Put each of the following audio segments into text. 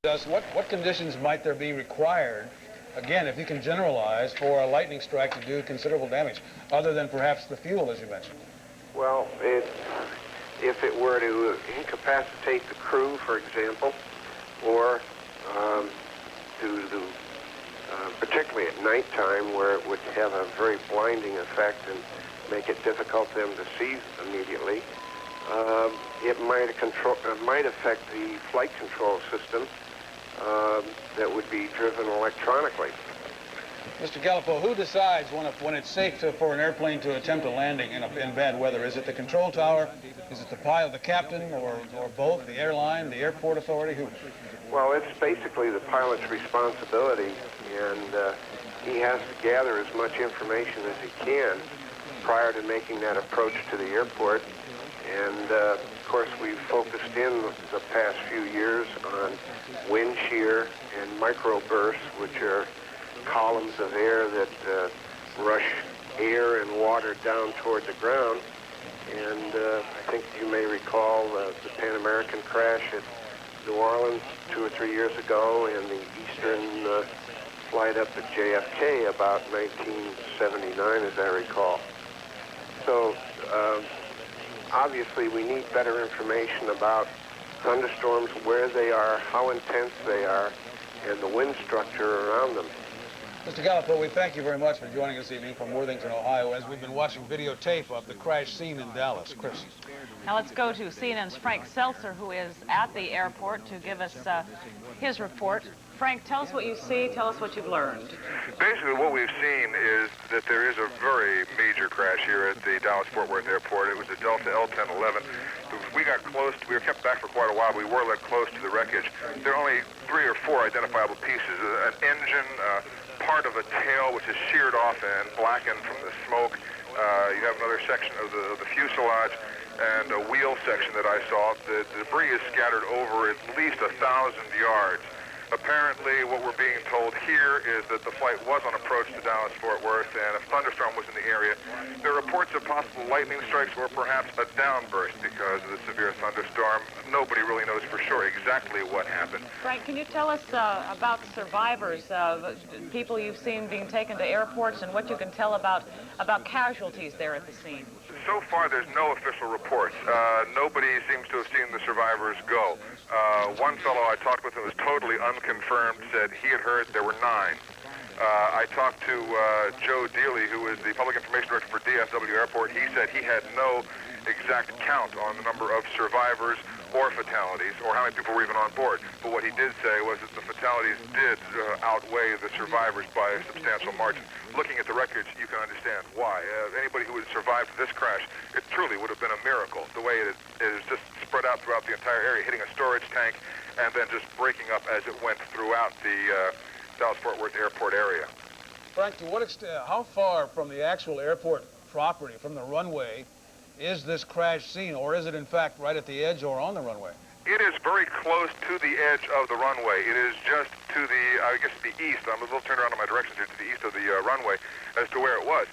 What conditions might there be required, again, if you can generalize, for a lightning strike to do considerable damage, other than perhaps the fuel, as you mentioned? Well, if it were to incapacitate the crew, for example, or particularly at nighttime, where it would have a very blinding effect and make it difficult for them to see immediately, it might affect the flight control system that would be driven electronically. Mr. Gallipo, who decides when it's safe for an airplane to attempt a landing in bad weather? Is it the control tower? Is it the pilot, the captain, or both? The airline, the airport authority? Who? Well, it's basically the pilot's responsibility, and he has to gather as much information as he can prior to making that approach to the airport. And of course, we've focused in the past few years on wind shear and microbursts, which are columns of air that rush air and water down toward the ground. And I think you may recall the Pan American crash at New Orleans 2 or 3 years ago, and the Eastern flight up at JFK about 1979, as I recall. So obviously we need better information about thunderstorms, where they are, how intense they are, and the wind structure around them. Mr. Gallipo, we thank you very much for joining us this evening from Worthington, Ohio, as we've been watching videotape of the crash scene in Dallas. Chris. Now let's go to CNN's Frank Seltzer, who is at the airport, to give us his report. Frank, tell us what you see, tell us what you've learned. Basically, what we've seen is that there is a very major crash here at the Dallas-Fort Worth Airport. It was a Delta L-1011. We got close, we were kept back for quite a while. We were let close to the wreckage. There are only 3 or 4 identifiable pieces. An engine, part of a tail which is sheared off and blackened from the smoke. You have another section of the fuselage and a wheel section that I saw. The debris is scattered over at least 1,000 yards. Apparently, what we're being told here is that the flight was on approach to Dallas-Fort Worth, and a thunderstorm was in the area. There are reports of possible lightning strikes or perhaps a downburst because of the severe thunderstorm. Nobody really knows for sure exactly what happened. Frank, can you tell us about survivors, people you've seen being taken to airports, and what you can tell about casualties there at the scene? So far, there's no official reports. Nobody seems to have seen the survivors go. One fellow I talked with who was totally unconfirmed said he had heard there were 9. I talked to Joe Dealey, who is the Public Information Director for DFW Airport. He said he had no exact count on the number of survivors or fatalities, or how many people were even on board. But what he did say was that the fatalities did outweigh the survivors by a substantial margin. Looking at the wreckage, you can understand why. Anybody who would have survived this crash, it truly would have been a miracle. The way it is just spread out throughout the entire area, hitting a storage tank, and then just breaking up as it went throughout the Dallas-Fort Worth Airport area. Frank, to what extent, how far from the actual airport property, from the runway, is this crash scene, or is it in fact right at the edge or on the runway? It is very close to the edge of the runway. It is just to the, I guess, the east. I'm a little turned around on my directions here, to the east of the runway as to where it was.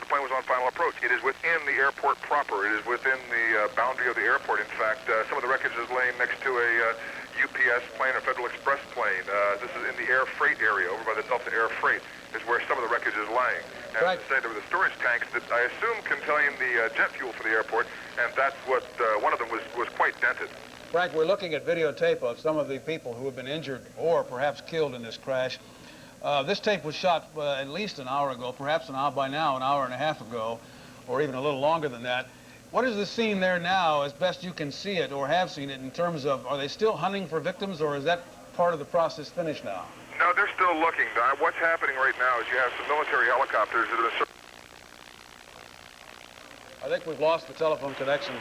The plane was on final approach. It is within the airport proper. It is within the boundary of the airport. In fact, some of the wreckage is laying next to a UPS plane, a Federal Express plane. This is in the air freight area, over by the Delta Air Freight, is where some of the wreckage is lying. And right. Say there were the storage tanks that I assume contain the jet fuel for the airport, and that's what one of them was quite dented. Frank, we're looking at videotape of some of the people who have been injured or perhaps killed in this crash. This tape was shot at least an hour ago, perhaps by now an hour and a half ago, or even a little longer than that. What is the scene there now, as best you can see it or have seen it, in terms of, are they still hunting for victims, or is that part of the process finished now? No, they're still looking. What's happening right now is you have some military helicopters that are... I think we've lost the telephone connection.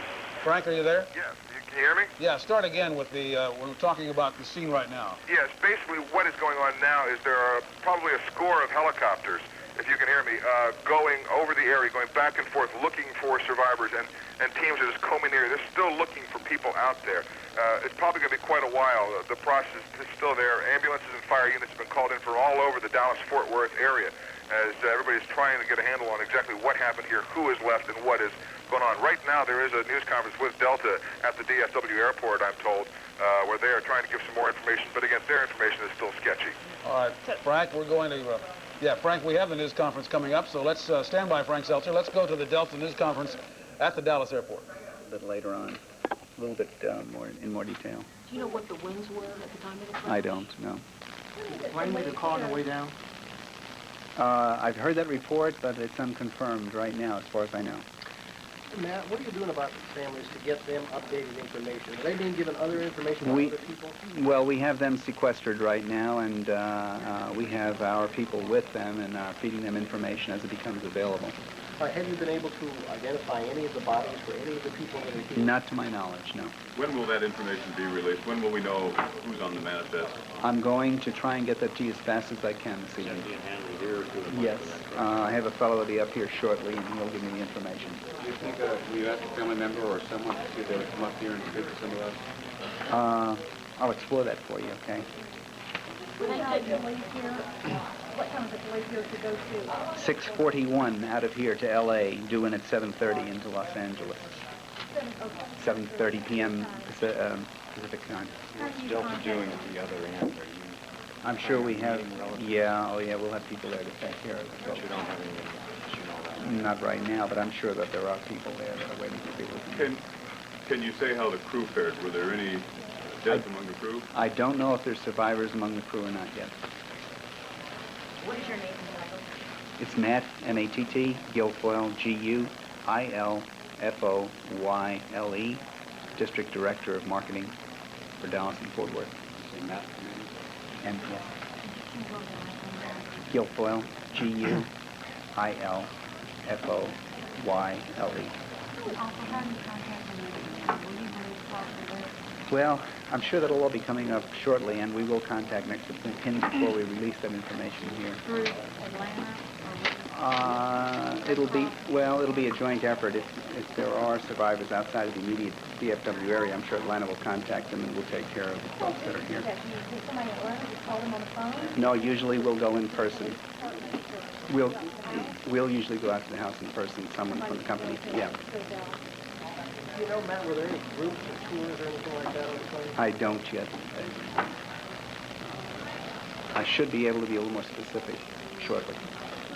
Frank, are you there? Yes. Can you hear me? Yeah, start again with the, when we're talking about the scene right now. Yes, basically what is going on now is there are probably a score of helicopters, if you can hear me, going over the area, going back and forth, looking for survivors, and teams are just combing the area. They're still looking for people out there. It's probably going to be quite a while. The process is still there. Ambulances and fire units have been called in for all over the Dallas-Fort Worth area, as everybody's trying to get a handle on exactly what happened here, who is left, and what is going on. Right now, there is a news conference with Delta at the DFW airport, I'm told. where they are trying to give some more information, but again, their information is still sketchy. All right, Frank, we're going to, Frank, we have the news conference coming up, so let's stand by, Frank Seltzer. Let's go to the Delta news conference at the Dallas airport. A bit later on, a little bit more detail. Do you know what the winds were at the time of the crash? I don't know. Did the plane make a call on the way down? I've heard that report, but it's unconfirmed right now, as far as I know. Matt, what are you doing about the families to get them updated information? Are they being given other information from other people? Well, we have them sequestered right now, and we have our people with them and feeding them information as it becomes available. Have you been able to identify any of the bodies for any of the people that are here? Not to my knowledge, no. When will that information be released? When will we know who's on the manifest? I'm going to try and get that to you as fast as I can this evening. Yes. I have a fellow that'll be up here shortly, and he'll give me the information. Do you think you ask a family member or someone to see if they would come up here and speak to some of us? I'll explore that for you, okay? What time is the police here to go to? 6:41 out of here to L.A., due in at 7:30 into Los Angeles. 7:30 p.m. Pacific time. What's Delta doing at the other end? I'm sure we have, we'll have people there to take care of it. But you don't have any information on that? Not right now, but I'm sure that there are people there that are waiting to be with me. Can you say how the crew fared? Were there any deaths among the crew? I don't know if there's survivors among the crew or not yet. What is your name? It's Matt, M-A-T-T, Guilfoyle, Guilfoyle, District Director of Marketing for Dallas and Fort Worth. Matt? And yes. Guilfoyle, Guilfoyle. Well, I'm sure that'll all be coming up shortly, and we will contact next of kin before we release that information here. Through Atlanta? It'll be a joint effort. If there are survivors outside of the immediate DFW area, I'm sure Atlanta will contact them and we'll take care of the folks that are here. Somebody in Atlanta, just call them on the phone? No, usually we'll go in person. We'll usually go out to the house in person, someone from the company, yeah. You know, Matt, were there any groups or tours or anything like that on the plane? I don't yet. I should be able to be a little more specific shortly.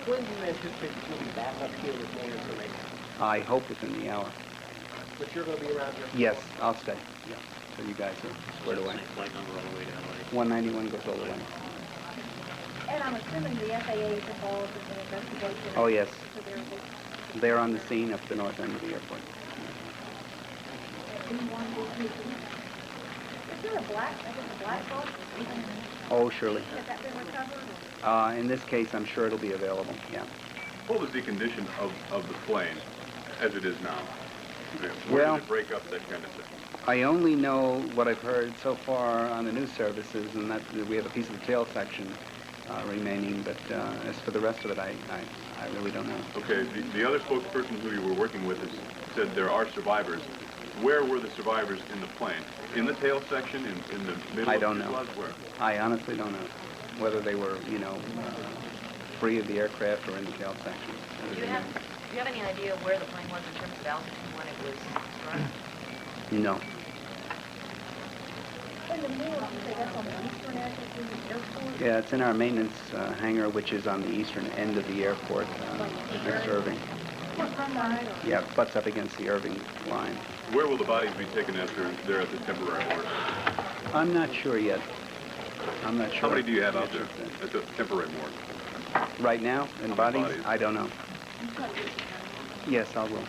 When do you anticipate that you'll be back up here with more information? I hope within the hour. But you're going to be around here? Yes, I'll stay. Yeah, so you guys are squared away. Flight number all the way down. 191 goes all the way. And I'm assuming the FAA is involved in the investigation. Oh, yes. So they're They're on the scene up the north end of the airport. Is there a black box? Oh, surely. Has that been recovered? In this case, I'm sure it'll be available, yeah. What was the condition of the plane as it is now? Where Well- did it break up, that kind of thing? I only know what I've heard so far on the news services, and that we have a piece of the tail section remaining, but as for the rest of it, I really don't know. Okay, the other spokesperson who you were working with said there are survivors. Where were the survivors in the plane? In the tail section, in the middle I of don't the know. fuselage? Where? I honestly don't know whether they were, free of the aircraft or in the tail section. Do you have any idea where the plane was in terms of altitude when it was struck? No. In the middle, you say that's on the eastern edge of the airport? Yeah, it's in our maintenance hangar, which is on the eastern end of the airport, next to Irving. Yeah, it butts up against the Irving line. Where will the bodies be taken after they're at the temporary morgue? I'm not sure yet. I'm not sure. How many do you have out there at the temporary morgue? Right now, in bodies? Bodies. I don't know. Yes, I will.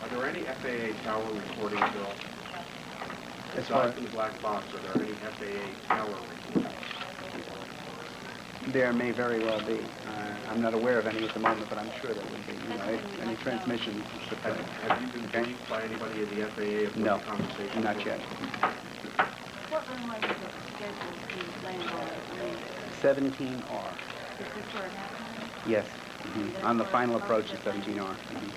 Are there any FAA tower recordings at all? As far Aside from the black box, are there any FAA tower recordings? there may very well be. I'm not aware of any at the moment, but I'm sure there would be. Any transmissions. Have you been briefed by anybody at the FAA of No, what the conversation not was? yet. What runway is it scheduled to land on? 17R. Is this where it happened? Yes. On the final approach to 17R. How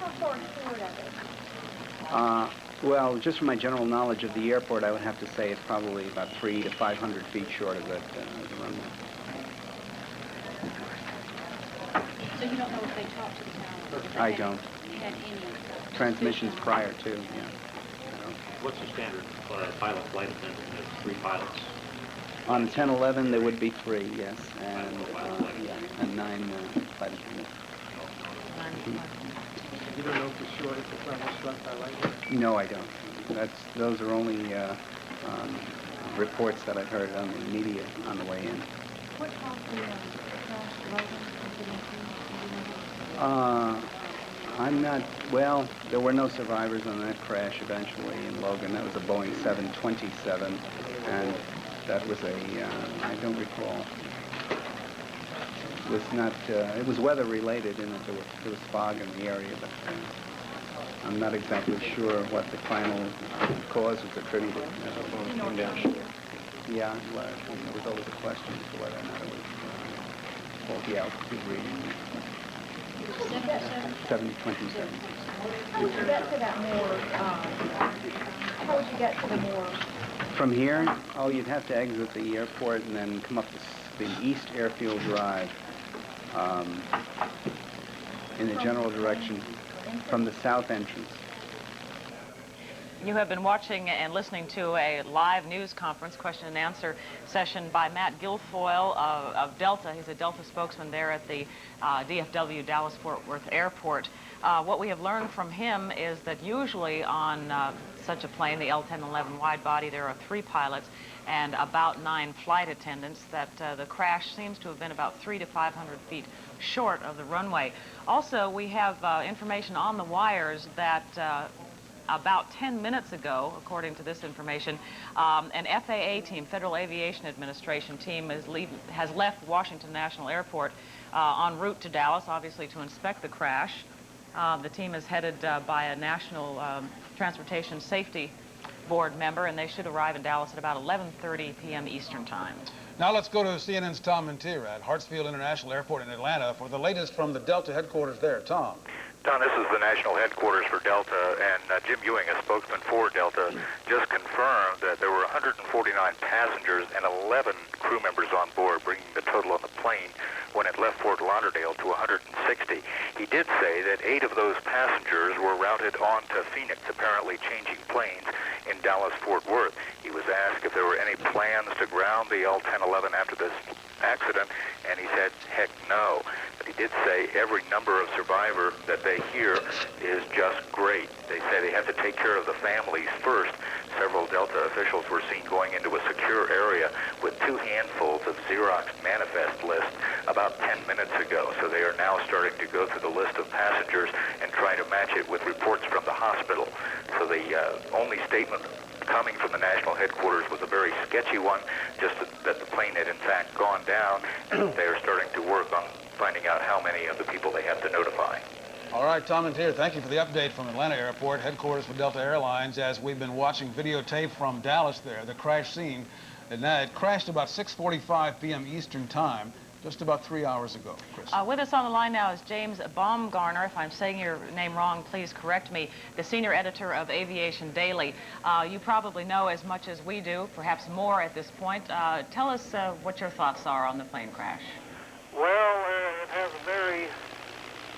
far short of it? Well, just from my general knowledge of the airport, I would have to say it's probably about 300 to 500 feet short of that the runway. So you don't know if they talked to the tower? I don't. Had any? Transmissions prior to, yeah. What's the standard pilot flight attendant? There's 3 pilots. On 1011, there would be 3, yes, and yeah, and 9 flight attendants. You don't know for sure if the plane was struck by lightning? No, I don't. Those are only reports that I've heard on the media on the way in. What caused the crash, I'm not, well, there were no survivors on that crash eventually in Logan. That was a Boeing 727, and that was I don't recall. It was not, it was weather related in that there was fog in the area, but I'm not exactly sure what the final cause was attributed. Yeah, well, there was always a question as to whether or not it was faulty altitude reading. 727. How would you get to that more, how would you get to the more? From here, oh, you'd have to exit the airport and then come up the East Airfield Drive in the general direction from the south entrance. You have been watching and listening to a live news conference, question and answer session by Matt Guilfoyle of Delta. He's a Delta spokesman there at the DFW Dallas-Fort Worth Airport. What we have learned from him is that usually on such a plane, the L-1011 wide body, there are 3 pilots and about 9 flight attendants, that the crash seems to have been about 300 to 500 feet short of the runway. Also, we have information on the wires that about 10 minutes ago, according to this information, an FAA team, Federal Aviation Administration team, has left Washington National Airport en route to Dallas, obviously to inspect the crash. The team is headed by a National Transportation Safety Board member, and they should arrive in Dallas at about 11:30 p.m. Eastern Time. Now let's go to CNN's Tom Mintier at Hartsfield International Airport in Atlanta for the latest from the Delta headquarters there. Tom. Don, this is the national headquarters for Delta, and Jim Ewing, a spokesman for Delta, just confirmed that there were 149 passengers and 11 crew members on board, bringing the total on the plane when it left Fort Lauderdale to 160. He did say that 8 of those passengers were routed on to Phoenix, apparently changing planes in Dallas-Fort Worth. He was asked if there were any plans to ground the L-1011 after this accident, and he said, heck no. But he did say every number of survivor that they hear is just great. They say they have to take care of the families first. Several Delta officials were seen going into a secure area with 2 handfuls of Xerox manifest lists about 10 minutes ago. So they are now starting to go through the list of passengers and try to match it with reports from the hospital. So the only statement coming from the national headquarters was a very sketchy one, just that the plane had in fact gone down, and they are starting to work on finding out how many of the people they have to notify. All right, Tom Mintier, thank you for the update from Atlanta Airport, headquarters for Delta Airlines, as we've been watching videotape from Dallas there, the crash scene. And it crashed about 6:45 p.m. Eastern Time, just about 3 hours ago. Chris. With us on the line now is James Baumgartner. If I'm saying your name wrong, please correct me. The senior editor of Aviation Daily. You probably know as much as we do, perhaps more at this point. Tell us what your thoughts are on the plane crash. Well, it has a very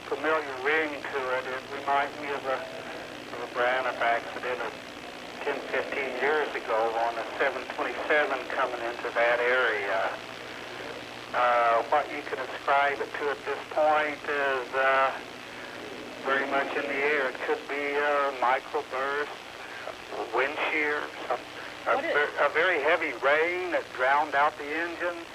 familiar ring to it. It reminds me of a Braniff accident of 10, 15 years ago on a 727 coming into that area. What you can ascribe it to at this point is very much in the air. It could be a microburst, wind shear, a very heavy rain that drowned out the engines.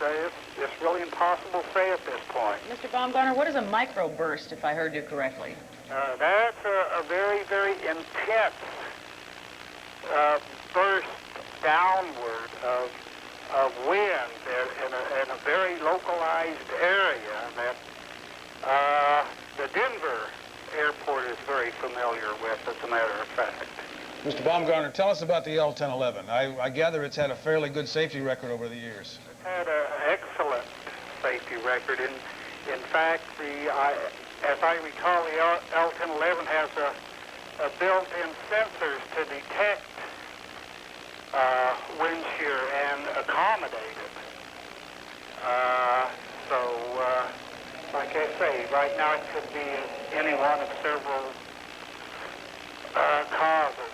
It's really impossible to say at this point. Mr. Baumgartner, what is a microburst, if I heard you correctly? That's a very, very intense burst downward of wind in a very localized area that the Denver airport is very familiar with, as a matter of fact. Mr. Baumgartner, tell us about the L-1011. I gather it's had a fairly good safety record over the years. It's had an excellent safety record. In fact, as I recall, the L-1011 has a built-in sensors to detect wind shear and accommodate it. Like I say, right now it could be any one of several causes.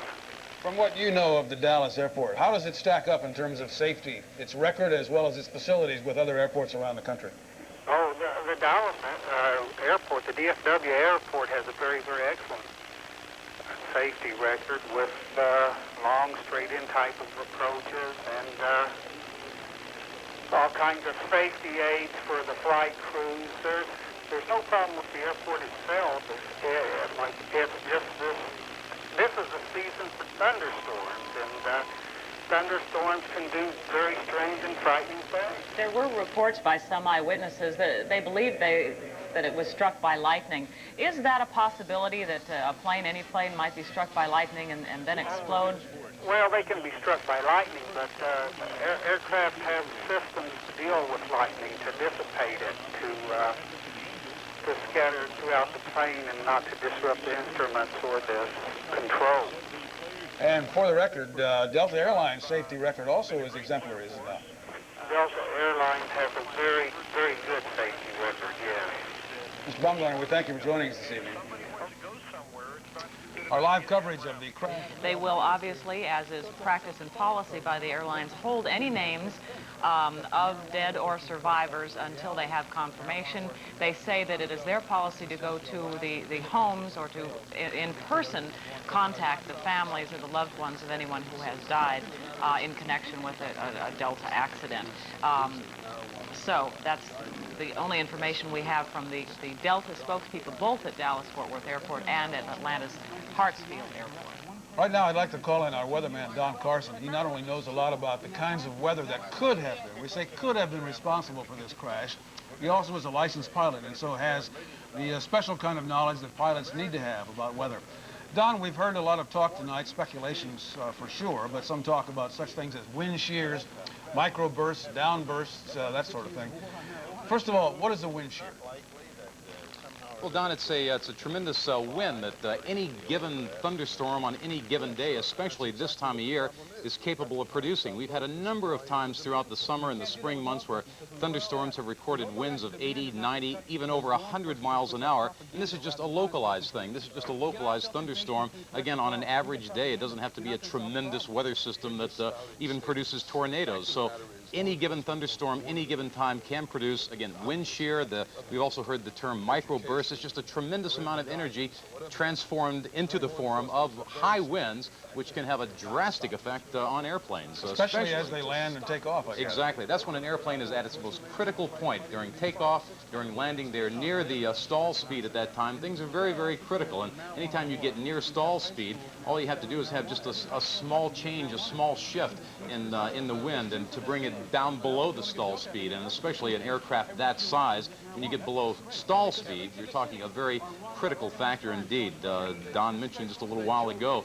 From what you know of the Dallas airport, how does it stack up in terms of safety, its record as well as its facilities with other airports around the country? Oh, the Dallas airport, the DFW airport, has a very, very excellent safety record with long, straight-in type of approaches and all kinds of safety aids for the flight crews. There's no problem with the airport itself. It's just this is a season for thunderstorms, and thunderstorms can do very strange and frightening things. There were reports by some eyewitnesses that they believed that it was struck by lightning. Is that a possibility that any plane might be struck by lightning and then explode? Well, they can be struck by lightning, but aircraft have systems to deal with lightning, to dissipate it, to scatter it throughout the plane and not to disrupt the instruments or the control. And for the record, Delta Airlines safety record also is exemplary, is it not? Delta Airlines has a very, very good safety record, yes. Mr. Baumgartner, we thank you for joining us this evening. Our live coverage of the crash. They will obviously, as is practice and policy by the airlines, hold any names of dead or survivors until they have confirmation. They say that it is their policy to go to the homes or to, in person, contact the families or the loved ones of anyone who has died in connection with a Delta accident. So that's the only information we have from the Delta spokespeople, both at Dallas-Fort Worth Airport and at Atlanta's Hartsfield Airport. Right now, I'd like to call in our weatherman, Don Carson. He not only knows a lot about the kinds of weather that could have been, we say could have been responsible for this crash, he also is a licensed pilot and so has the special kind of knowledge that pilots need to have about weather. Don, we've heard a lot of talk tonight, speculations for sure, but some talk about such things as wind shears, microbursts, downbursts, that sort of thing. First of all, what is a wind shear? Well, Don, it's a tremendous wind that any given thunderstorm on any given day, especially this time of year, is capable of producing. We've had a number of times throughout the summer and the spring months where thunderstorms have recorded winds of 80, 90, even over 100 miles an hour. And this is just a localized thing. This is just a localized thunderstorm, again, on an average day. It doesn't have to be a tremendous weather system that even produces tornadoes. So any given thunderstorm, any given time can produce, again, wind shear. We've also heard the term microburst. It's just a tremendous amount of energy transformed into the form of high winds, which can have a drastic effect on airplanes. Especially as they land and take off, I guess. Exactly. That's when an airplane is at its most critical point. During takeoff, during landing, they're near the stall speed at that time. Things are very, very critical. And anytime you get near stall speed, all you have to do is have just a small change, a small shift in the wind, and to bring it down below the stall speed. And especially an aircraft that size, when you get below stall speed, you're talking a very critical factor indeed. Don mentioned just a little while ago,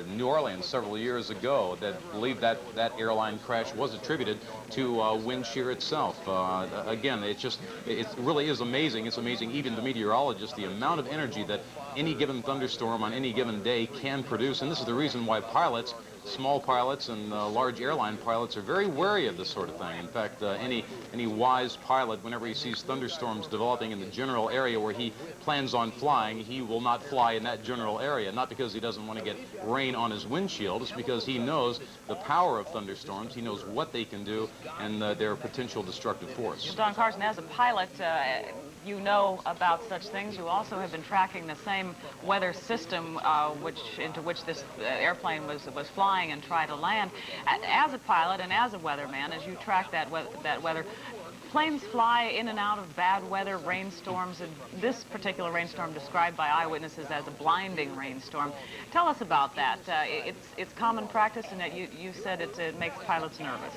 New Orleans several years ago, that believed that airline crash was attributed to wind shear itself. Again, it really is amazing. It's amazing even to meteorologists the amount of energy that any given thunderstorm on any given day can produce. And this is the reason why pilots, small pilots and large airline pilots, are very wary of this sort of thing. In fact, any wise pilot, whenever he sees thunderstorms developing in the general area where he plans on flying, he will not fly in that general area. Not because he doesn't want to get rain on his windshield, it's because he knows the power of thunderstorms, he knows what they can do, and their potential destructive force. Don Carson, as a pilot, you know about such things. You also have been tracking the same weather system into which this airplane was flying and tried to land. As a pilot and as a weatherman, as you track that weather, planes fly in and out of bad weather, rainstorms, and this particular rainstorm described by eyewitnesses as a blinding rainstorm. Tell us about that. It's common practice, and that you said it makes pilots nervous.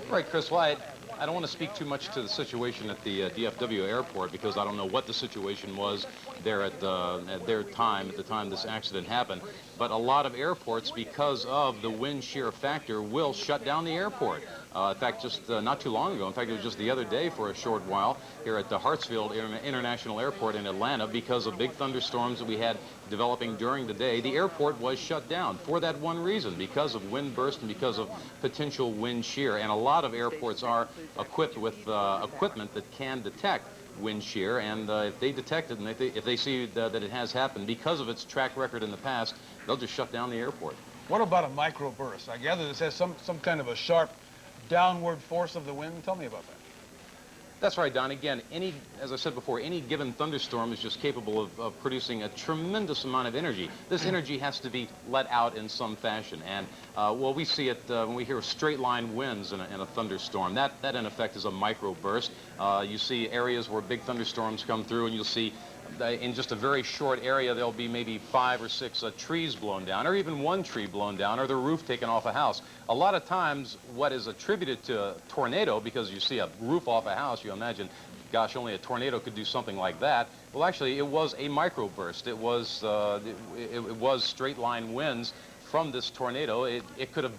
Right, Chris. Well, I don't want to speak too much to the situation at the DFW airport because I don't know what the situation was there at the time this accident happened. But a lot of airports, because of the wind shear factor, will shut down the airport. In fact, just not too long ago, in fact, it was just the other day for a short while here at the Hartsfield International Airport in Atlanta, because of big thunderstorms that we had developing during the day, the airport was shut down for that one reason, because of wind burst and because of potential wind shear. And a lot of airports are equipped with equipment that can detect wind shear, and if they detect it and if they see that it has happened because of its track record in the past, they'll just shut down the airport. What about a microburst? I gather this has some kind of a sharp downward force of the wind. Tell me about that. That's right, Don. Again, as I said before, any given thunderstorm is just capable of producing a tremendous amount of energy. This energy has to be let out in some fashion. And, well, we see it when we hear straight line winds in a thunderstorm. That, in effect, is a microburst. You see areas where big thunderstorms come through, and you'll see in just a very short area, there'll be maybe 5 or 6 trees blown down, or even one tree blown down, or the roof taken off a house. A lot of times, what is attributed to a tornado, because you see a roof off a house, you imagine, gosh, only a tornado could do something like that. Well, actually, it was a microburst. It was straight line winds from this tornado. It could have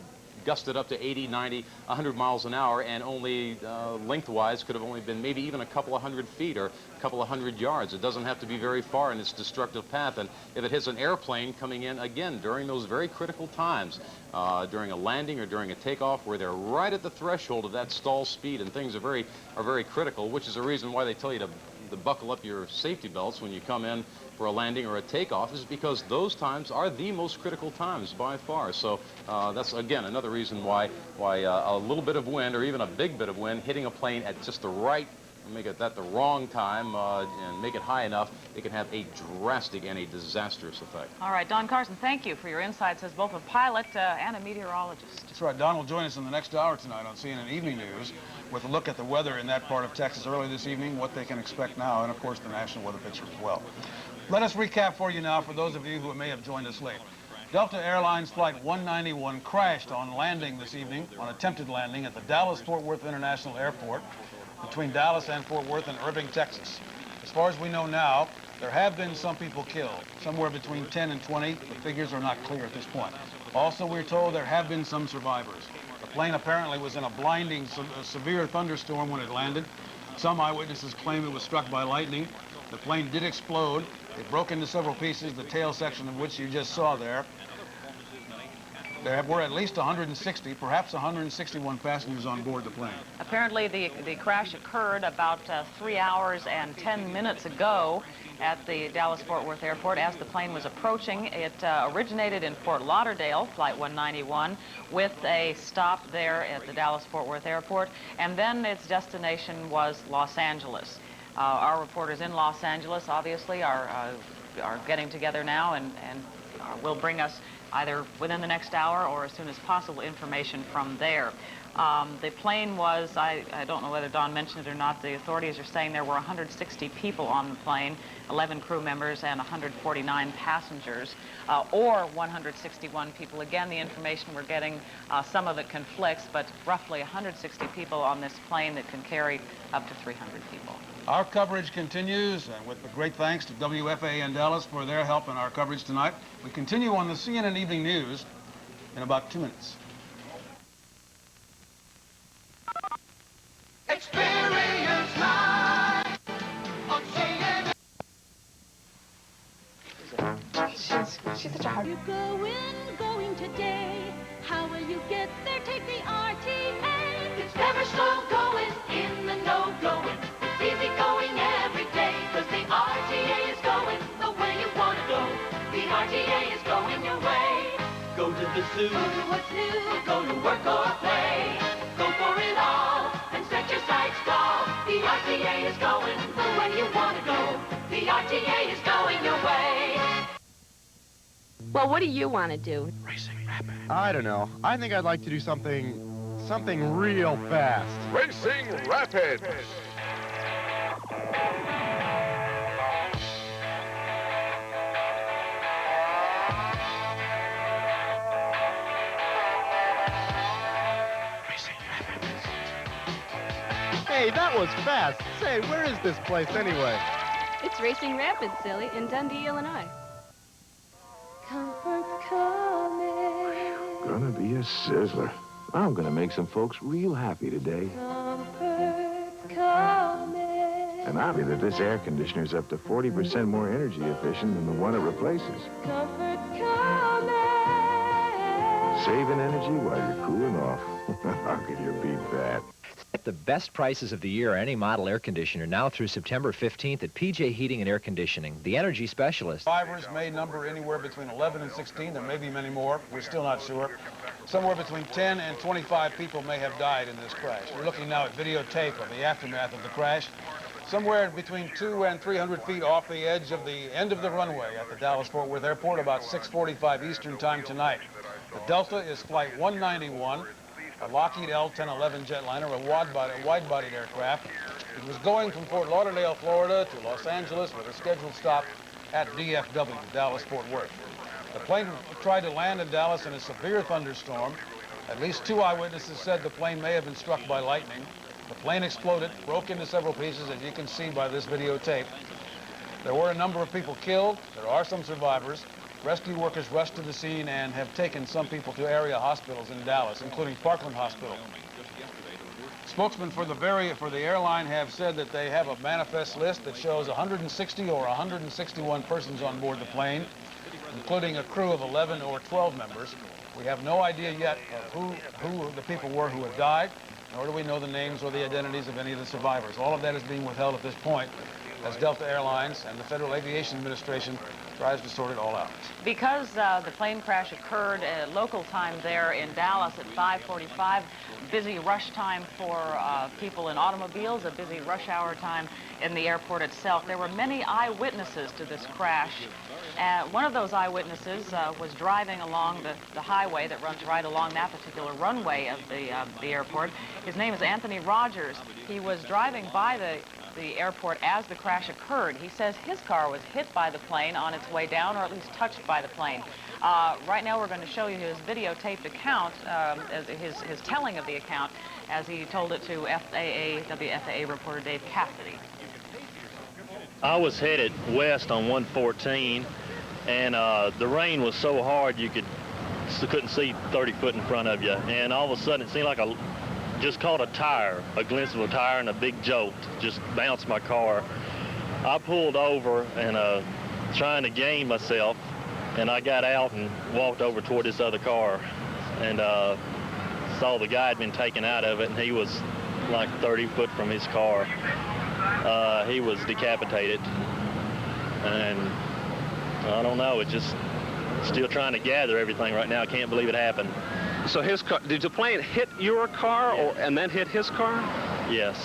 gusted up to 80, 90, 100 miles an hour, and only lengthwise could have only been maybe even a couple of 100 feet or a couple of 100 yards. It doesn't have to be very far in its destructive path. And if it hits an airplane coming in, again, during those very critical times, during a landing or during a takeoff, where they're right at the threshold of that stall speed and things are very critical, which is a reason why they tell you to buckle up your safety belts when you come in for a landing or a takeoff, is because those times are the most critical times by far. So that's, again, another reason why a little bit of wind or even a big bit of wind hitting a plane at just the right, make it at the wrong time and make it high enough, it can have a drastic and a disastrous effect. All right, Don Carson, thank you for your insights as both a pilot and a meteorologist. That's right. Don will join us in the next hour tonight on CNN Evening News with a look at the weather in that part of Texas early this evening, what they can expect now, and, of course, the national weather picture as well. Let us recap for you now for those of you who may have joined us late. Delta Airlines Flight 191 crashed on landing this evening, on attempted landing at the Dallas-Fort Worth International Airport between Dallas and Fort Worth in Irving, Texas. As far as we know now, there have been some people killed, somewhere between 10 and 20. The figures are not clear at this point. Also, we're told there have been some survivors. The plane apparently was in a blinding, severe thunderstorm when it landed. Some eyewitnesses claim it was struck by lightning. The plane did explode. It broke into several pieces, the tail section of which you just saw there. There were at least 160, perhaps 161 passengers on board the plane. Apparently, the crash occurred about 3 hours and 10 minutes ago at the Dallas-Fort Worth Airport as the plane was approaching. It originated in Fort Lauderdale, Flight 191, with a stop there at the Dallas-Fort Worth Airport, and then its destination was Los Angeles. Our reporters in Los Angeles, obviously, are getting together now and will bring us either within the next hour or as soon as possible information from there. The plane was, I don't know whether Don mentioned it or not, the authorities are saying there were 160 people on the plane, 11 crew members and 149 passengers, or 161 people. Again, the information we're getting, some of it conflicts, but roughly 160 people on this plane that can carry up to 300 people. Our coverage continues, and with the great thanks to WFAA in Dallas for their help in our coverage tonight. We continue on the CNN Evening News in about 2 minutes. Experience life on CNN. She's such a hard... You going today. How will you get there? Take the RTA. It's never slow going, in the know going. It's easy going every day, cause the RTA is going the way you want to go. The RTA is going your way. Go to the zoo. Go to what's new. Go to work or play. Go for it all and set your sights tall. The RTA is going the way you want to go. The RTA is going your way. Well, what do you want to do? Racing Rapid. I don't know. I think I'd like to do something real fast. Racing Rapids. Hey, that was fast. Say, where is this place anyway? It's Racing Rapids, silly, in Dundee, Illinois. Comfort's coming. Gonna be a sizzler. I'm gonna make some folks real happy today. Comfort's coming. And I'll be that this air conditioner's up to 40% more energy efficient than the one it replaces. Comfort's coming. Saving energy while you're cooling off. How could you beat that? the best prices of the year on any model air conditioner now through September 15th at PJ Heating and Air Conditioning, the energy specialist. Survivors may number anywhere between 11 and 16. There may be many more. We're still not sure. Somewhere between 10 and 25 people may have died in this crash. We're looking now at videotape of the aftermath of the crash. Somewhere between 200 and 300 feet off the edge of the end of the runway at the Dallas-Fort Worth Airport, about 6:45 Eastern Time tonight. The Delta is Flight 191, a Lockheed L-1011 jetliner, a wide-bodied aircraft. It was going from Fort Lauderdale, Florida to Los Angeles with a scheduled stop at DFW, Dallas-Fort Worth. The plane tried to land in Dallas in a severe thunderstorm. At least 2 eyewitnesses said the plane may have been struck by lightning. The plane exploded, broke into several pieces, as you can see by this videotape. There were a number of people killed. There are some survivors. Rescue workers rushed to the scene and have taken some people to area hospitals in Dallas, including Parkland Hospital. Spokesmen for the airline have said that they have a manifest list that shows 160 or 161 persons on board the plane, including a crew of 11 or 12 members. We have no idea yet of who the people were who had died, nor do we know the names or the identities of any of the survivors. All of that is being withheld at this point as Delta Airlines and the Federal Aviation Administration tries to sort it all out. Because the plane crash occurred at local time there in Dallas at 5:45, busy rush time for people in automobiles, a busy rush hour time in the airport itself. There were many eyewitnesses to this crash. One of those eyewitnesses was driving along the highway that runs right along that particular runway of the airport. His name is Anthony Rogers. He was driving by the airport as the crash occurred. He says his car was hit by the plane on its way down, or at least touched by the plane. Right now we're going to show you his videotaped account, his telling of the account, as he told it to WFAA reporter Dave Cassidy. I was headed west on 114, and the rain was so hard you couldn't see 30 foot in front of you. And all of a sudden it seemed like just caught a tire, a glimpse of a tire, and a big jolt just bounced my car. I pulled over and trying to gain myself, and I got out and walked over toward this other car and saw the guy had been taken out of it, and he was like 30 foot from his car. He was decapitated, and I don't know, it's just still trying to gather everything right now. I can't believe it happened. So his car, did the plane hit your car and then hit his car? Yes.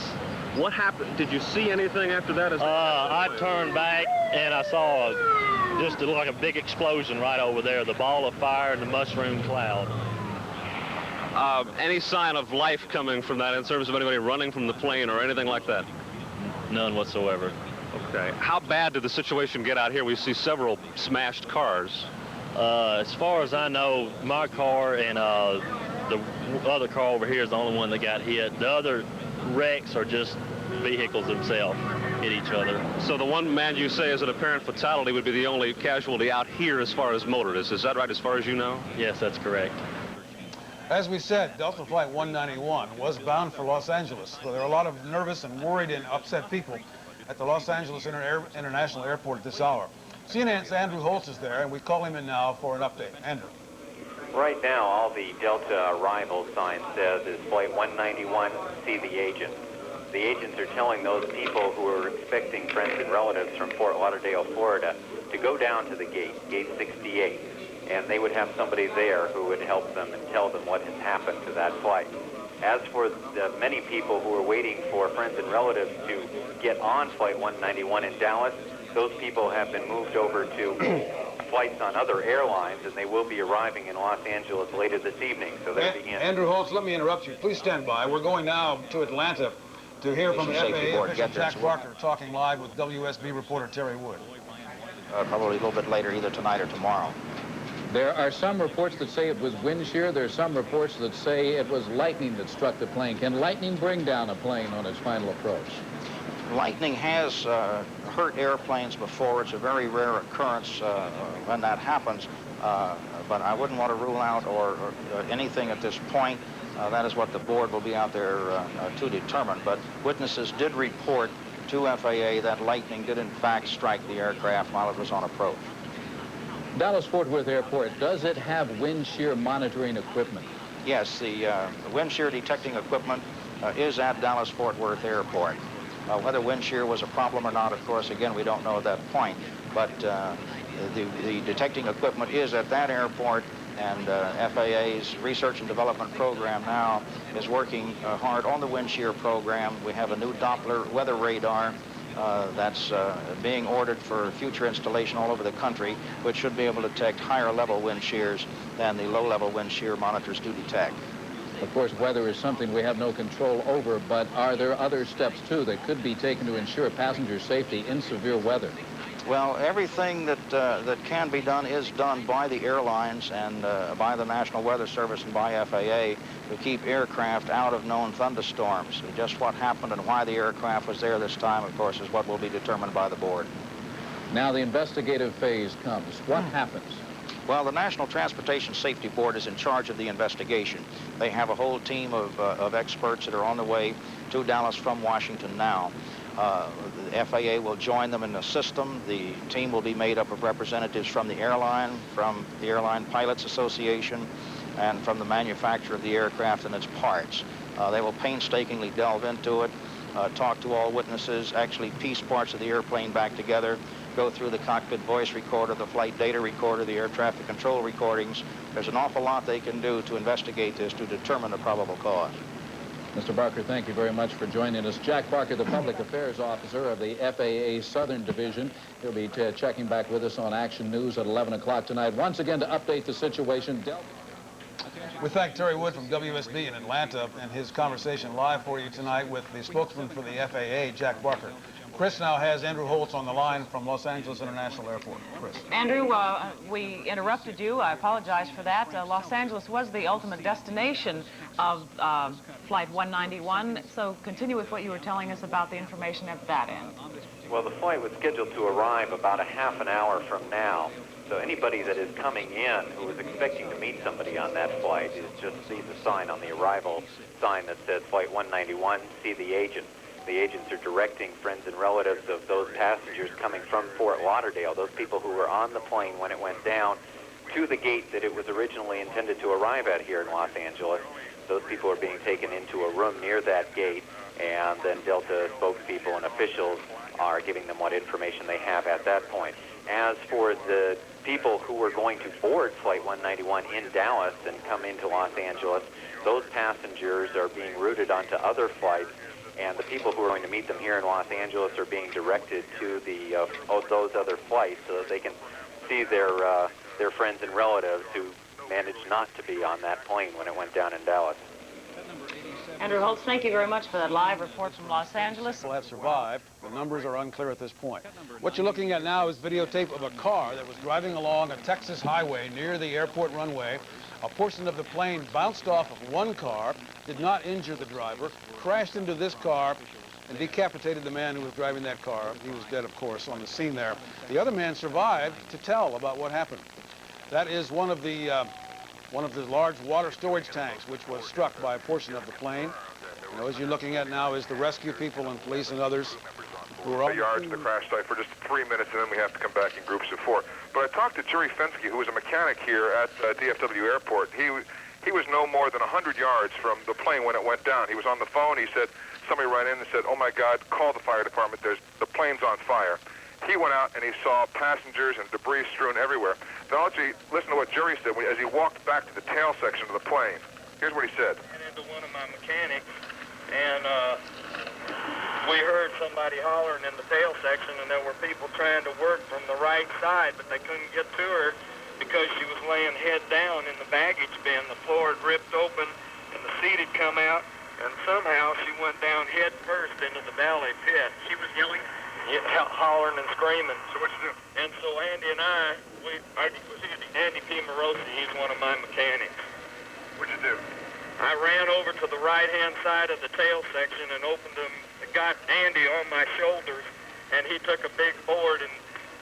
What happened? Did you see anything after that? I turned back and I saw just like a big explosion right over there, the ball of fire and the mushroom cloud. Any sign of life coming from that in terms of anybody running from the plane or anything like that? None whatsoever. Okay. How bad did the situation get out here? We see several smashed cars. As far as I know, my car and the other car over here is the only one that got hit. The other wrecks are just vehicles themselves hit each other. So the one man you say is an apparent fatality would be the only casualty out here as far as motorists. Is that right, as far as you know? Yes, that's correct. As we said, Delta Flight 191 was bound for Los Angeles. So there are a lot of nervous and worried and upset people at the Los Angeles International Airport at this hour. CNN's Andrew Holtz is there, and we call him in now for an update. Andrew. Right now, all the Delta arrival sign says is Flight 191, see the agent. The agents are telling those people who are expecting friends and relatives from Fort Lauderdale, Florida, to go down to the gate 68, and they would have somebody there who would help them and tell them what has happened to that flight. As for the many people who are waiting for friends and relatives to get on Flight 191 in Dallas, those people have been moved over to flights on other airlines, and they will be arriving in Los Angeles later this evening. So they'll begin. Andrew Holtz, let me interrupt you. Please stand by. We're going now to Atlanta to hear from FAA official Jack Barker talking live with WSB reporter Terry Wood. Probably a little bit later, either tonight or tomorrow. There are some reports that say it was wind shear. There are some reports that say it was lightning that struck the plane. Can lightning bring down a plane on its final approach? Lightning has hurt airplanes before. It's a very rare occurrence when that happens, but I wouldn't want to rule out or anything at this point. That is what the board will be out there to determine. But witnesses did report to FAA that lightning did in fact strike the aircraft while it was on approach. Dallas-Fort Worth Airport, does it have wind shear monitoring equipment? Yes, the wind shear detecting equipment is at Dallas-Fort Worth Airport. Whether wind shear was a problem or not, of course, again, we don't know at that point. But the detecting equipment is at that airport, and FAA's research and development program now is working hard on the wind shear program. We have a new Doppler weather radar that's being ordered for future installation all over the country, which should be able to detect higher level wind shears than the low level wind shear monitors do detect. Of course, weather is something we have no control over, but are there other steps, too, that could be taken to ensure passenger safety in severe weather? Well, everything that can be done is done by the airlines and by the National Weather Service and by FAA to keep aircraft out of known thunderstorms. Just what happened and why the aircraft was there this time, of course, is what will be determined by the board. Now the investigative phase comes. What happens? Well, the National Transportation Safety Board is in charge of the investigation. They have a whole team of experts that are on the way to Dallas from Washington now. The FAA will join them in the system. The team will be made up of representatives from the Airline Pilots Association, and from the manufacturer of the aircraft and its parts. They will painstakingly delve into it, talk to all witnesses, actually piece parts of the airplane back together, go through the cockpit voice recorder, the flight data recorder, the air traffic control recordings. There's an awful lot they can do to investigate this to determine the probable cause. Mr. Barker, thank you very much for joining us. Jack Barker, the Public Affairs Officer of the FAA Southern Division. He'll be checking back with us on Action News at 11 o'clock tonight. Once again, to update the situation, we thank Terry Wood from WSB in Atlanta and his conversation live for you tonight with the spokesman for the FAA, Jack Barker. Chris now has Andrew Holtz on the line from Los Angeles International Airport. Chris. Andrew, we interrupted you. I apologize for that. Los Angeles was the ultimate destination of Flight 191, so continue with what you were telling us about the information at that end. Well, the flight was scheduled to arrive about a half an hour from now. So anybody that is coming in who is expecting to meet somebody on that flight is just sees a sign on the arrival sign that says Flight 191, see the agent. The agents are directing friends and relatives of those passengers coming from Fort Lauderdale, those people who were on the plane when it went down, to the gate that it was originally intended to arrive at here in Los Angeles. Those people are being taken into a room near that gate, and then Delta spokespeople and officials are giving them what information they have at that point. As for the people who were going to board Flight 191 in Dallas and come into Los Angeles, those passengers are being routed onto other flights, and the people who are going to meet them here in Los Angeles are being directed to those other flights so that they can see their friends and relatives who managed not to be on that plane when it went down in Dallas. Andrew Holtz, thank you very much for that live report from Los Angeles. People have survived. The numbers are unclear at this point. What you're looking at now is videotape of a car that was driving along a Texas highway near the airport runway. A portion of the plane bounced off of one car, did not injure the driver, crashed into this car, and decapitated the man who was driving that car. He was dead, of course, on the scene there. The other man survived to tell about what happened. That is one of the large water storage tanks, which was struck by a portion of the plane. You know, as you're looking at now is the rescue people and police and others who are on yards to the crash site for just 3 minutes, and then we have to come back in groups of 4. But I talked to Jerry Fensky, who was a mechanic here at DFW Airport. He was no more than 100 yards from the plane when it went down. He was on the phone. He said, somebody ran in and said, "Oh my God, call the fire department. The plane's on fire." He went out and he saw passengers and debris strewn everywhere. Now, listen to what Jerry said as he walked back to the tail section of the plane. Here's what he said. I ran into one of my mechanics, and we heard somebody hollering in the tail section, and there were people trying to work from the right side, but they couldn't get to her because she was laying head down in the baggage bin. The floor had ripped open, and the seat had come out, and somehow she went down head first into the valley pit. She was yelling, hollering and screaming. So what you do? And so Andy and Andy P. Morosi, he's one of my mechanics. What'd you do? I ran over to the right-hand side of the tail section and opened them, got Andy on my shoulders, and he took a big board and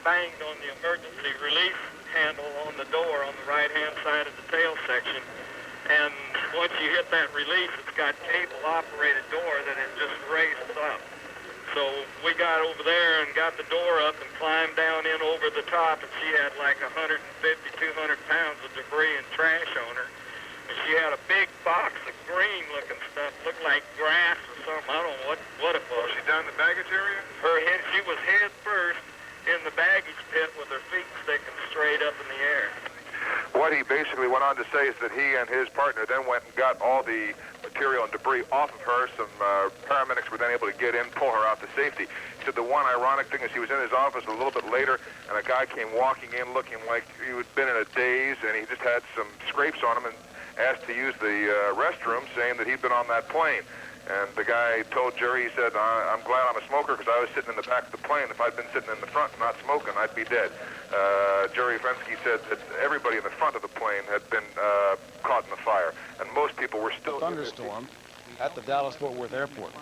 banged on the emergency release handle on the door on the right-hand side of the tail section. And once you hit that release, it's got cable-operated door that it just raises up. So we got over there and got the door up and climbed down in over the top, and she had like 150, 200 pounds of debris and trash on her. She had a big box of green-looking stuff, looked like grass or something. I don't know what it was. Was she down in the baggage area? She was head first in the baggage pit with her feet sticking straight up in the air. What he basically went on to say is that he and his partner then went and got all the material and debris off of her. Some paramedics were then able to get in, pull her out to safety. He said the one ironic thing is he was in his office a little bit later, and a guy came walking in looking like he had been in a daze, and he just had some scrapes on him and asked to use the restroom, saying that he'd been on that plane. And the guy told Jerry, he said, I'm glad I'm a smoker because I was sitting in the back of the plane. If I'd been sitting in the front not smoking, I'd be dead. Jerry Fensky said that everybody in the front of the plane had been caught in the fire, and most people were still... Thunderstorm at the Dallas-Fort Worth Airport.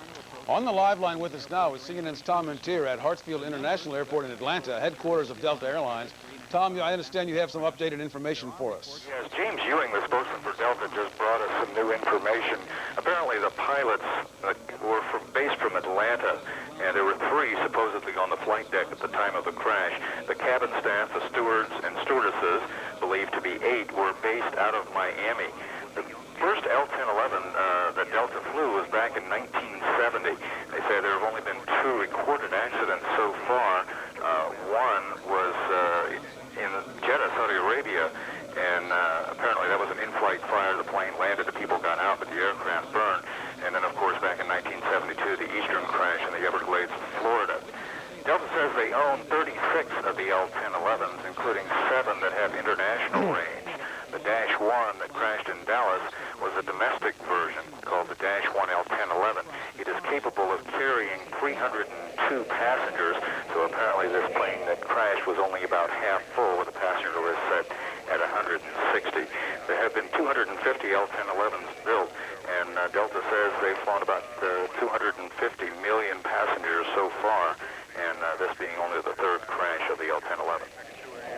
On the live line with us now is CNN's Tom Mintier at Hartsfield International Airport in Atlanta, headquarters of Delta Airlines. Tom, I understand you have some updated information for us. Yes, James Ewing, the spokesman for Delta, just brought us some new information. Apparently the pilots were based from Atlanta, and there were 3 supposedly on the flight deck at the time of the crash. The cabin staff, the stewards and stewardesses, believed to be 8, were based out of Miami. The first L-1011 that Delta flew was back in 1970. They say there have only been 2 recorded accidents so far. One was in Jeddah, Saudi Arabia, and apparently that was an in-flight fire. The plane landed, the people got out, but the aircraft burned. And then, of course, back in 1972, the Eastern crash in the Everglades, Florida. Delta says they own 36 of the L-1011s, including 7 that have international range. The Dash 1 that crashed in Dallas was a domestic version called the Dash 1 L-1011. It is capable of carrying 302 passengers, so apparently this plane that crashed was only about half full with a passenger list set at 160. There have been 250 L-1011s built, and Delta says they've flown about 250 million passengers so far, and this being only the 3rd crash of the L-1011.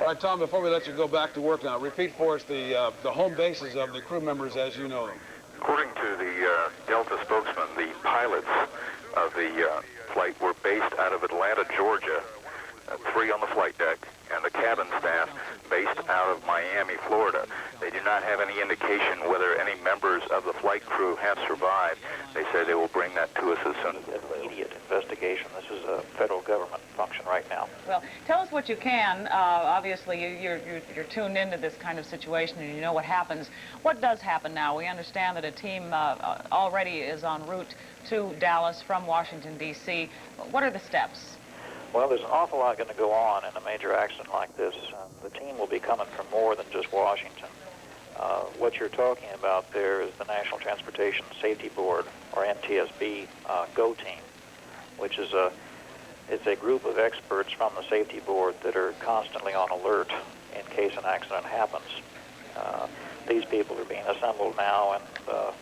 All right, Tom, before we let you go back to work now, repeat for us the home bases of the crew members as you know them. According to the Delta spokesman, the pilots of the flight were based out of Atlanta, Georgia, 3 on the flight deck, and the cabin staff based out of Miami, Florida. They do not have any indication whether any members of the flight crew have survived. They say they will bring that to us as soon as Immediate investigation. This is a federal government function right now. Well, tell us what you can. Obviously, you're tuned into this kind of situation and you know what happens. What does happen now? We understand that a team already is en route to Dallas from Washington, D.C. What are the steps? Well, there's an awful lot going to go on in a major accident like this. The team will be coming from more than just Washington. What you're talking about there is the National Transportation Safety Board, or NTSB, GO team, which is it's a group of experts from the safety board that are constantly on alert in case an accident happens. These people are being assembled now and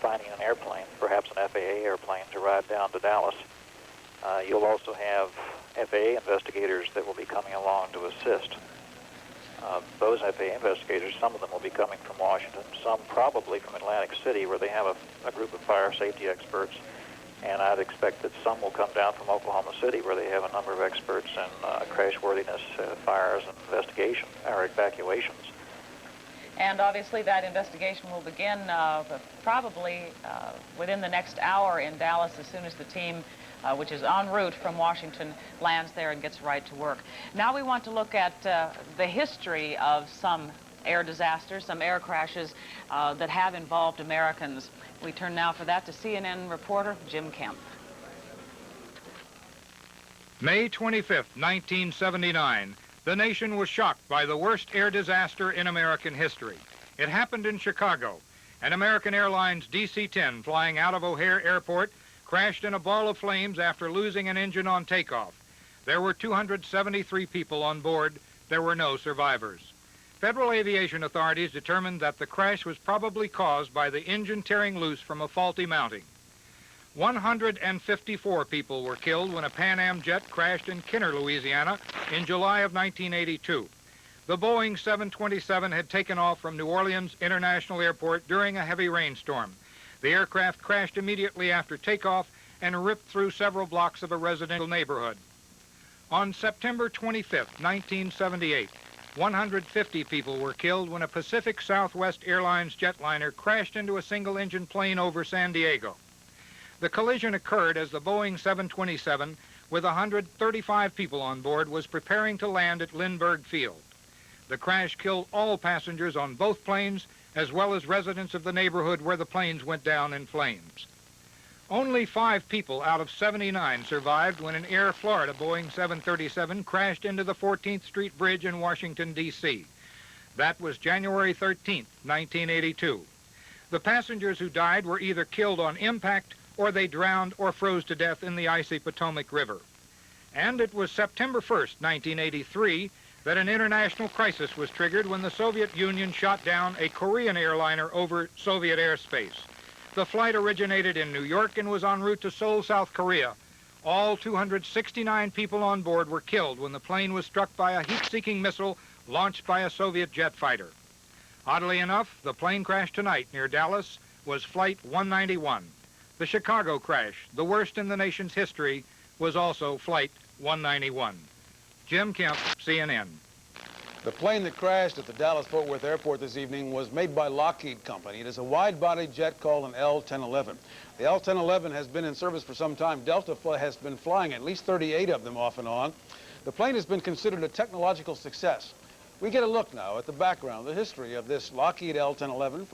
finding an airplane, perhaps an FAA airplane, to ride down to Dallas. You'll also have FAA investigators that will be coming along to assist. Those FAA investigators, some of them will be coming from Washington, some probably from Atlantic City, where they have a group of fire safety experts, and I'd expect that some will come down from Oklahoma City, where they have a number of experts in crashworthiness, fires, and investigation or evacuations. And obviously that investigation will begin probably within the next hour in Dallas as soon as the team, which is en route from Washington, lands there and gets right to work. Now we want to look at the history of some air disasters, some air crashes that have involved Americans. We turn now for that to CNN reporter Jim Kemp. May 25th, 1979. The nation was shocked by the worst air disaster in American history. It happened in Chicago. An American Airlines DC-10 flying out of O'Hare Airport crashed in a ball of flames after losing an engine on takeoff. There were 273 people on board. There were no survivors. Federal aviation authorities determined that the crash was probably caused by the engine tearing loose from a faulty mounting. 154 people were killed when a Pan Am jet crashed in Kenner, Louisiana in July of 1982. The Boeing 727 had taken off from New Orleans International Airport during a heavy rainstorm. The aircraft crashed immediately after takeoff and ripped through several blocks of a residential neighborhood. On September 25th, 1978, 150 people were killed when a Pacific Southwest Airlines jetliner crashed into a single-engine plane over San Diego. The collision occurred as the Boeing 727, with 135 people on board, was preparing to land at Lindbergh Field. The crash killed all passengers on both planes, as well as residents of the neighborhood where the planes went down in flames. Only 5 people out of 79 survived when an Air Florida Boeing 737 crashed into the 14th Street Bridge in Washington, D.C. That was January 13, 1982. The passengers who died were either killed on impact or they drowned or froze to death in the icy Potomac River. And it was September 1st, 1983, that an international crisis was triggered when the Soviet Union shot down a Korean airliner over Soviet airspace. The flight originated in New York and was en route to Seoul, South Korea. All 269 people on board were killed when the plane was struck by a heat-seeking missile launched by a Soviet jet fighter. Oddly enough, the plane crash tonight near Dallas was Flight 191. The Chicago crash, the worst in the nation's history, was also Flight 191. Jim Kemp, CNN. The plane that crashed at the Dallas-Fort Worth Airport this evening was made by Lockheed Company. It is a wide-body jet called an L-1011. The L-1011 has been in service for some time. Delta has been flying at least 38 of them off and on. The plane has been considered a technological success. We get a look now at the background, the history of this Lockheed L-1011.